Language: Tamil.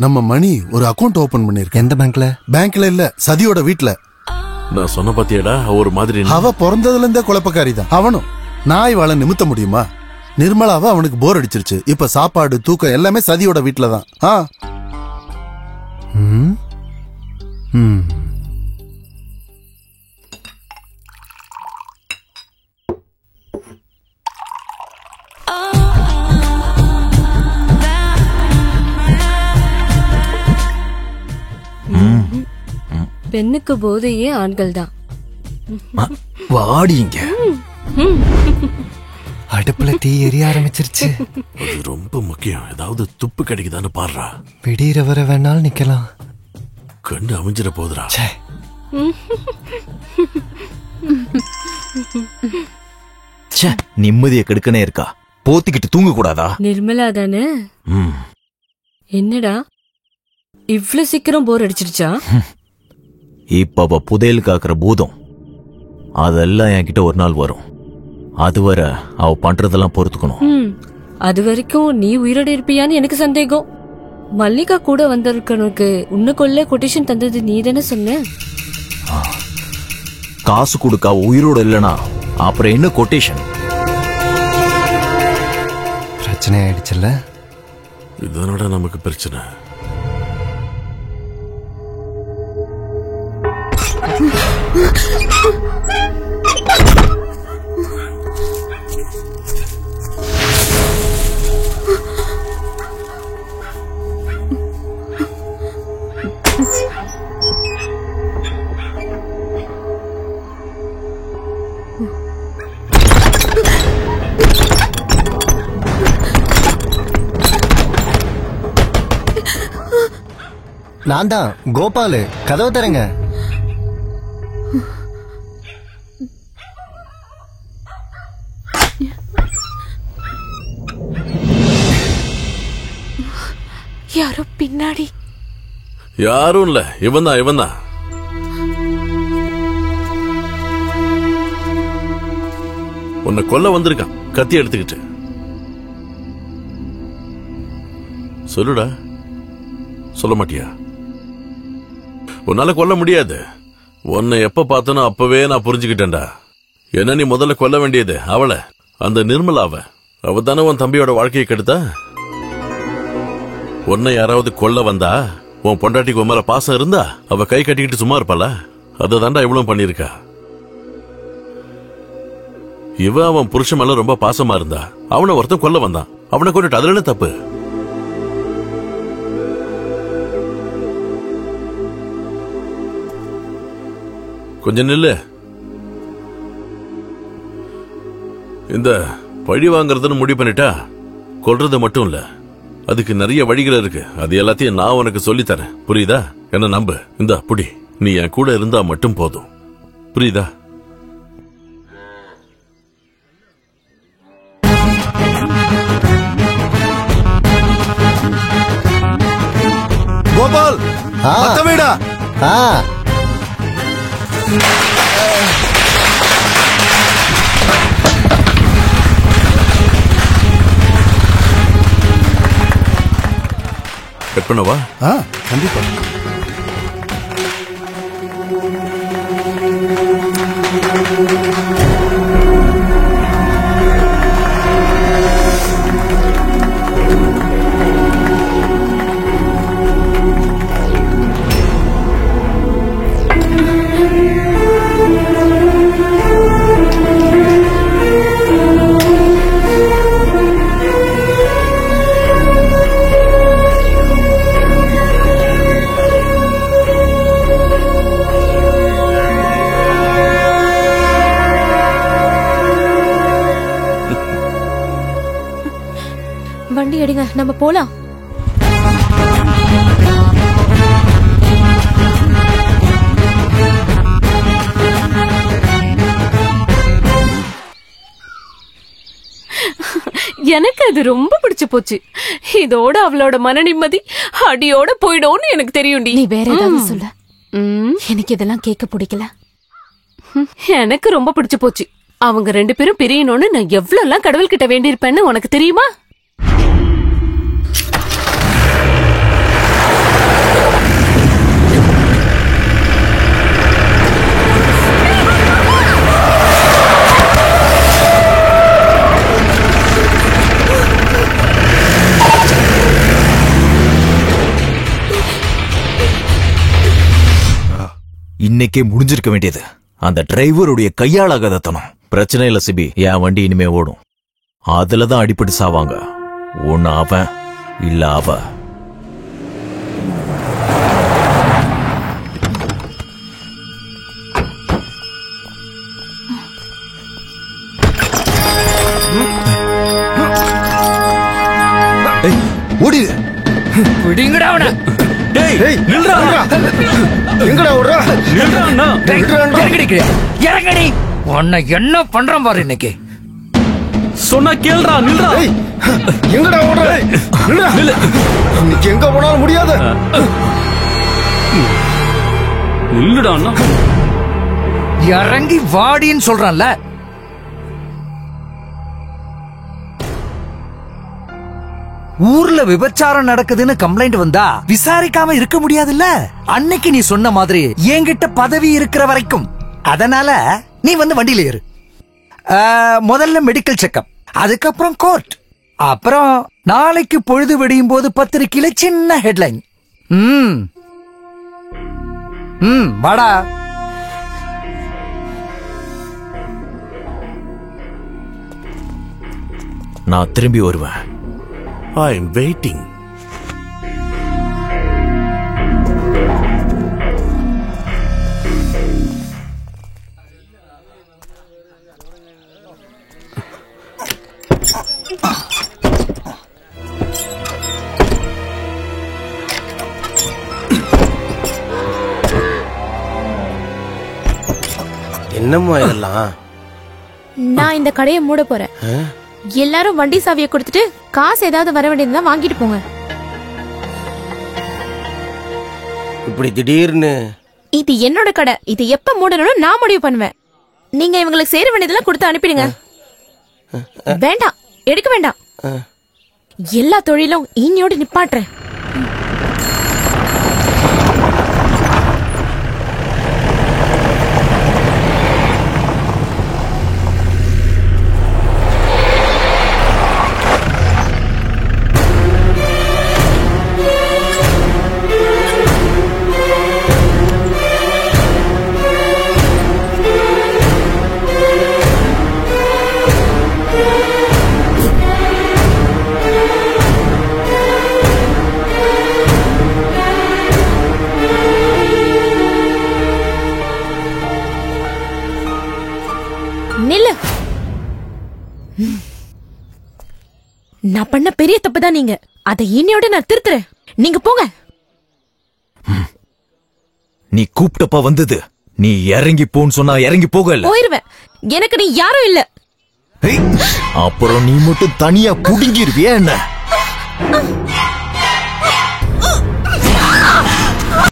நம்ம மணி ஒரு அக்கவுண்ட் ஓபன் பண்ணிருக்க. எந்த பேங்க்ல? பேங்க்ல இல்ல, சதியோட வீட்ல. நான் சொன்ன பாத்தியாடா, ஒரு மாதிரி. அவ பிறந்ததுல இருந்தே குழப்பக்காரி தான். அவனும் நாய் வாழ நிமித்த முடியுமா? நிர்மலாவ அவனுக்கு போர் அடிச்சிருச்சு. இப்ப சாப்பாடு தூக்கம் எல்லாமே சதியோட வீட்ல தான். பெண்ணுக்கு போதையே ஆண்கள் தான். வாடிங்க. அடுப்புல தீ எரிய ஆரம்பிச்சிருச்சு. அது ரொம்ப முக்கியம். ஏதாவது துப்பு கிடைக்குதான்னு பாடுறா. விடியற வர வேணாலும் நிக்கலாம். கண்டு அமைஞ்சிட போதுரா. நிம்மதிய கெடுக்கனே இருக்கா? போத்திக்கிட்டு தூங்க கூடாதா? நிர்மலா தானே? என்னடா இவ்ளோ சீக்கிரம் போர் அடிச்சிருச்சா? இப்ப புதையல் காக்குற பூதம் அதெல்லாம் என்கிட்ட ஒரு நாள் வரும். அதுவரை அவ பண்றதெல்லாம் பொறுத்துக்கணும். அது வரைக்கும் நீ உயிரோட இருப்பியான்னு எனக்கு சந்தேகம். மல்லிகா கூட வந்திருக்கனுக்கு உன்னை கொல்ல கொட்டேஷன் தந்தது நீ தானே சொன்ன? காசு கொடுக்க உயிரோட இல்லனா அப்புறம் என்ன கொட்டேஷன்? பிரச்சனை ஆயிடுச்சுல்ல. இதனோட நமக்கு பிரச்சனை. நான் தான் கோபாலு. கதவு தரங்க. யாரோ பின்னாடி. யாரும் இல்ல, இவன் தான் இவன் தான். உன்னை கொல்ல வந்திருக்கான் கத்தி எடுத்துக்கிட்டு. சொல்லுடா. சொல்ல மாட்டியா? உன்னால கொல்ல முடியாது. உன்னை எப்ப பார்த்தனோ அப்பவே நான் புரிஞ்சுக்கிட்டேன்டா. என்ன நீ முதல்ல கொல்ல வேண்டியது அவளை, அந்த நிர்மலாவ. அவ தானே உன் தம்பியோட வாழ்க்கையை கெடுத்தா. உன்னை யாராவது கொல்ல வந்தா உன் பொண்டாட்டிக்கு உன் மேல பாசம் இருந்தா அவ கை கட்டிக்கிட்டு சும்மா இருப்பாளா? அதை தாண்டா இவ்வளவு பண்ணிருக்கா. இவ அவன் புருஷன் மேல ரொம்ப பாசமா இருந்தா அவனை ஒருத்தன் கொல்ல வந்தான். அவனை கொண்டுட்டு அதுல என்ன தப்பு? கொஞ்சம் நில்லு. இந்த பழி வாங்கறதுன்னு முடிவு பண்ணிட்டா கொல்றது மட்டும் இல்ல, அதுக்கு நிறைய வழிகள் இருக்கு. அது எல்லாத்தையும் நான் உனக்கு சொல்லித்தரேன். புரியுதா? என்ன நம்பு. இந்த புடி. நீ என் கூட இருந்தா மட்டும் போதும். புரியுதா? கோபால் வீடா. கட் பண்ணவா? கண்டிப்பா. வண்டி எடுங்க, நம்ம போலாம். எனக்கு அது ரொம்ப பிடிச்சு போச்சு. இதோட அவளோட மன நிம்மதி அடியோட போயிடும்னு எனக்கு தெரியும். நீ வேற ஏதாவது சொல்ல. எனக்கு இதெல்லாம் கேட்க பிடிக்கல. எனக்கு ரொம்ப பிடிச்சு போச்சு. அவங்க ரெண்டு பேரும் பிரியணும்னு நான் எவ்வளவு கடவுள் கிட்ட வேண்டியிருப்பேன்னு உனக்கு தெரியுமா? இன்னைக்கே முடிஞ்சிருக்க வேண்டியது. அந்த டிரைவருடைய கையாளாகாதத்தனம். பிரச்சனை இல்ல சிபி, என் வண்டி இனிமே ஓடும். அதுலதான் அடிபட்டு சாவாங்க. ஒன்னு அவன் இல்ல அவ. ஓடிடு. விடுங்கடா அவன. டேய் நில்றா. எங்கடா ஓடுற? நில்றா. இறங்கடி. உன்னை என்ன பண்றான் பாரு இன்னைக்கு. சொன்னா கேளுடா. நில்றா. எங்கடா ஓடுற? நில்றா. இன்னைக்கு எங்க போனாலும் முடியாது. நில்லுடா அண்ணா. இறங்கி வாடின்னு சொல்றான்ல. ஊர்ல விபச்சாரம் நடக்குதுன்னு கம்ப்ளைண்ட் வந்தா விசாரிக்காம இருக்க முடியாதுல்ல. அன்னைக்கு நீ சொன்ன மாதிரி என்கிட்ட பதவி இருக்கிற வரைக்கும். அதனால நீ வந்து வண்டியில ஏறு. முதல்ல மெடிக்கல் செக்அப், அதுக்கப்புறம் கோர்ட், அப்புறம் நாளைக்கு பொழுது விடியும் போது பத்திரிக்கையில சின்ன ஹெட்லைன். வாடா. நான் திரும்பி வருவேன். I am waiting. என்னம்மா இதெல்லாம்? நான் இந்த கடையை மூட போறேன். எல்லாரும் வண்டி சாவியை கொடுத்துட்டு காசு ஏதாவது வர வேண்டியதுன்னா வாங்கிட்டு போங்க. இப்படி திடீர்னு? இது என்னோட கடை. இது எப்ப மூடணும்னு நான் முடிவு பண்ணுவேன். நீங்க இவங்களுக்கு சேர வேண்டியதெல்லாம் கொடுத்து அனுப்பிடுங்க. வேண்டாம், எடுக்க வேண்டாம். எல்லா தொழிலும் இன்னையோடு நிப்பாட்டுறேன். நான் பண்ண பெரிய தப்பு தான். நீங்க அதை இன்னையோட நான் திருத்துறேன். நீங்க போங்க. நீ கூப்பிட்டப்ப வந்தது. நீ இறங்கி போன்னு சொன்னா இறங்கி போகல. போயிருவேன். எனக்கு நீ யாரும் இல்ல. அப்புறம் நீ மட்டும் தனியா புடுங்கிருவியா என்ன?